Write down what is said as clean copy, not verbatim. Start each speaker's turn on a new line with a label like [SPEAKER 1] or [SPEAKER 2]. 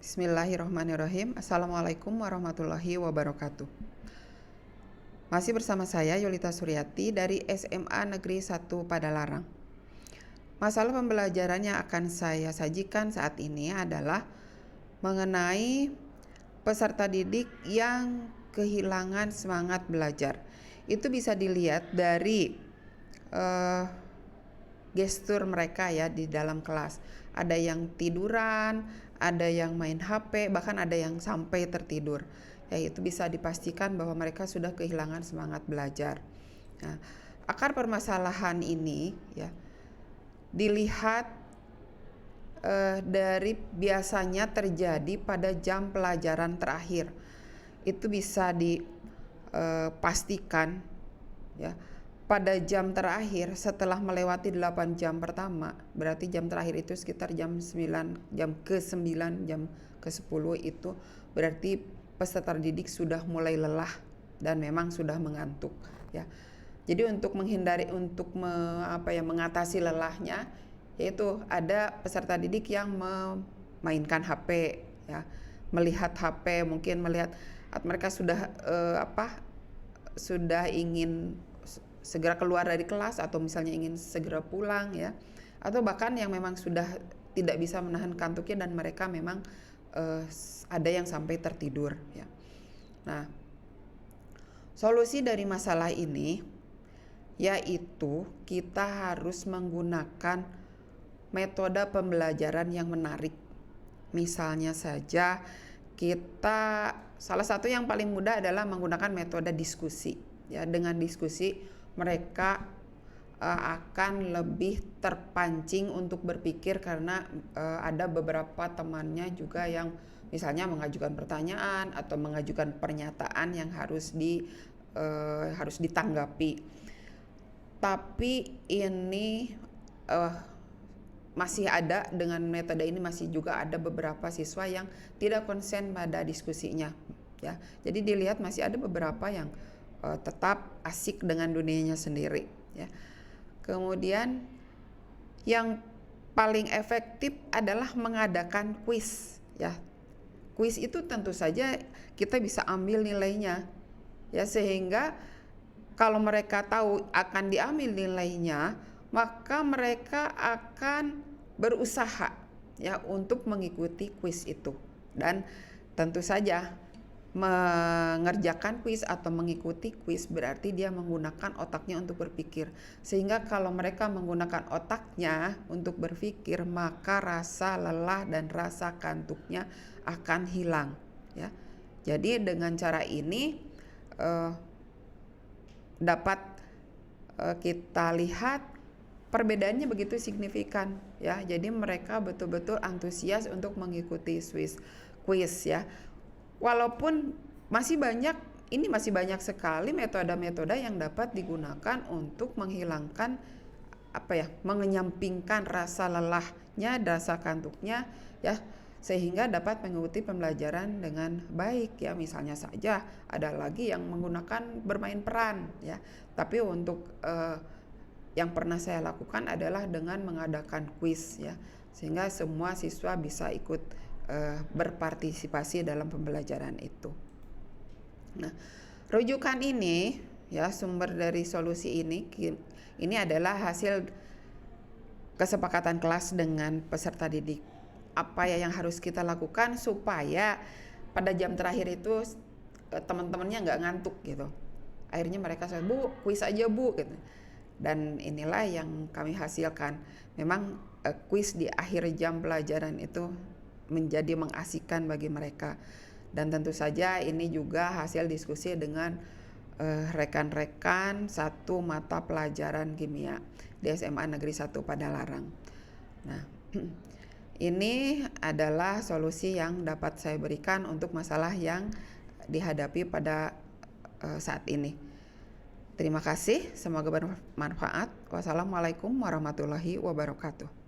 [SPEAKER 1] Bismillahirrahmanirrahim. Assalamualaikum warahmatullahi wabarakatuh. Masih bersama saya Yolita Suryati dari SMA Negeri 1 Padalarang. Masalah pembelajaran yang akan saya sajikan saat ini adalah mengenai peserta didik yang kehilangan semangat belajar. Itu bisa dilihat dari gestur mereka ya di dalam kelas. Ada yang tiduran, ada yang main HP, bahkan ada yang sampai tertidur. Ya, itu bisa dipastikan bahwa mereka sudah kehilangan semangat belajar. Nah, akar permasalahan ini ya dilihat dari biasanya terjadi pada jam pelajaran terakhir. Itu bisa dipastikan ya pada jam terakhir setelah melewati 8 jam pertama, berarti jam terakhir itu sekitar jam 9, jam ke-9, jam ke-10 itu berarti peserta didik sudah mulai lelah dan memang sudah mengantuk ya. Jadi untuk menghindari mengatasi lelahnya, yaitu ada peserta didik yang memainkan HP ya, melihat HP, mungkin melihat mereka sudah sudah ingin segera keluar dari kelas atau misalnya ingin segera pulang ya, atau bahkan yang memang sudah tidak bisa menahan kantuknya dan mereka memang ada yang sampai tertidur ya. Nah, solusi dari masalah ini yaitu kita harus menggunakan metode pembelajaran yang menarik. Misalnya saja salah satu yang paling mudah adalah menggunakan metode diskusi ya. Dengan diskusi mereka akan lebih terpancing untuk berpikir karena ada beberapa temannya juga yang misalnya mengajukan pertanyaan atau mengajukan pernyataan yang harus ditanggapi. Tapi ini masih ada, dengan metode ini masih juga ada beberapa siswa yang tidak konsen pada diskusinya ya. Jadi dilihat masih ada beberapa yang tetap asik dengan dunianya sendiri ya. Kemudian yang paling efektif adalah mengadakan kuis ya. Kuis itu tentu saja kita bisa ambil nilainya ya, sehingga kalau mereka tahu akan diambil nilainya, maka mereka akan berusaha ya untuk mengikuti kuis itu. Dan tentu saja mengerjakan kuis atau mengikuti kuis berarti dia menggunakan otaknya untuk berpikir. Sehingga kalau mereka menggunakan otaknya untuk berpikir, maka rasa lelah dan rasa kantuknya akan hilang ya. Jadi dengan cara ini dapat kita lihat perbedaannya begitu signifikan ya. Jadi mereka betul-betul antusias untuk mengikuti kuis ya. Walaupun masih banyak sekali metode-metode yang dapat digunakan untuk menghilangkan mengenyampingkan rasa lelahnya, rasa kantuknya ya, sehingga dapat mengikuti pembelajaran dengan baik ya. Misalnya saja ada lagi yang menggunakan bermain peran ya. Tapi untuk yang pernah saya lakukan adalah dengan mengadakan kuis ya, sehingga semua siswa bisa ikut berpartisipasi dalam pembelajaran itu. Nah, rujukan ini ya, sumber dari solusi ini adalah hasil kesepakatan kelas dengan peserta didik. Apa ya yang harus kita lakukan supaya pada jam terakhir itu teman-temannya nggak ngantuk gitu. Akhirnya mereka bilang, "Bu, kuis aja Bu," gitu. Dan inilah yang kami hasilkan. Memang kuis di akhir jam pelajaran itu menjadi mengasihkan bagi mereka. Dan tentu saja ini juga hasil diskusi dengan rekan-rekan satu mata pelajaran kimia di SMA Negeri 1 Padalarang. Nah, ini adalah solusi yang dapat saya berikan untuk masalah yang dihadapi pada saat ini. Terima kasih, semoga bermanfaat. Wassalamualaikum warahmatullahi wabarakatuh.